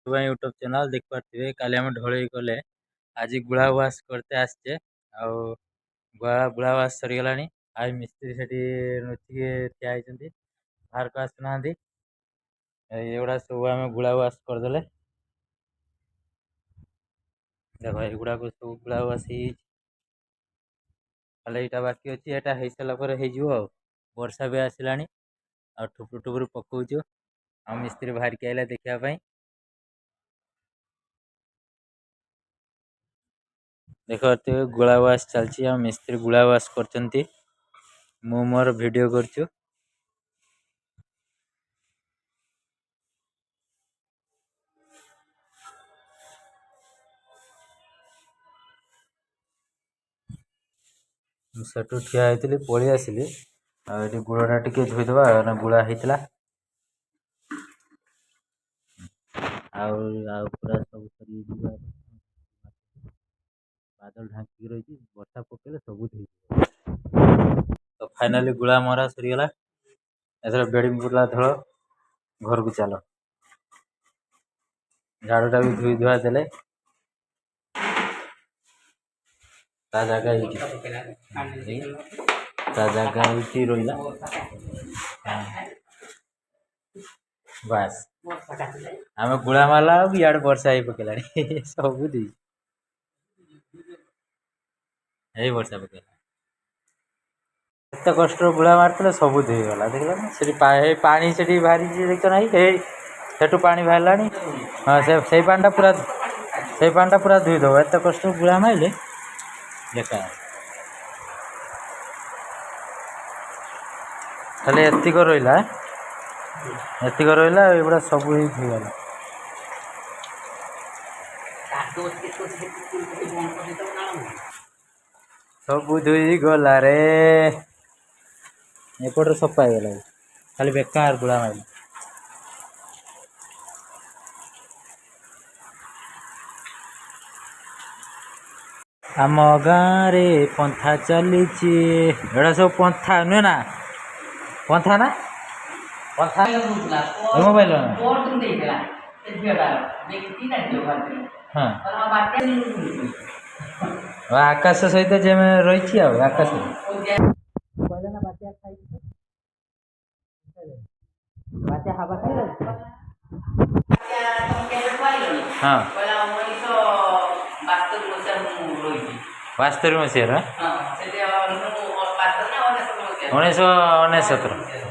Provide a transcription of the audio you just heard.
YouTube channel देख पारे काली आम ढोल गले आज गुड़ा वाश करते आसचे गुड़ा वाश सरीगला आज मिस्त्री से नुचिके ठिया बाहर को आसुना एगुड़ा सब आम गुड़ा वाश करदे देखो एगुड़ा को सब गुड़ा वाश यहाँ बाकी अच्छी यहाँ हो सारापर हो वर्षा भी आसला ठुपुर ठुपुर पकाऊ आ मिस्त्री बाहर के आइला देखापी देख गुड़ा वाश चलती मिस्त्री गुड़ा वाश कर मोर वीडियो करछु सेठू ठिया होती पलि आसिली ये गुड़ा टी धोईदबा गुड़ा होता पूरा सब बादल ढांकी रही वर्षा पकड़े सब तो फाइनाली गुड़ा मरा सरीगला एथर बेडिंग पुरला धड़ घर को चलो झाड़ूटा भी धोई धुआ देले ता जगह रहा बस आम गुड़ा मारला इे वर्षा ही पकेला सब वर्षा पकेला एत कष्ट गुड़ा मारते सब धोईगला देखल से पानी से बाहरी देख ना सेठू पानी बाहर हाँ से पानी पूरा धोईदेव एत कष्ट गुड़ा मारे देखा खाली एतिक रहा एगुड़ा सब धोईगला सब धोई गला रे एपटे सफा होगा खाली बेकार गुड़ा मारे आम गाँव पंथा चली सब पंथा नुहे ना पंथा ना पंथा मोबाइल हाँ आकाश सहित रही आकाश हाँ 72 मसीह 1969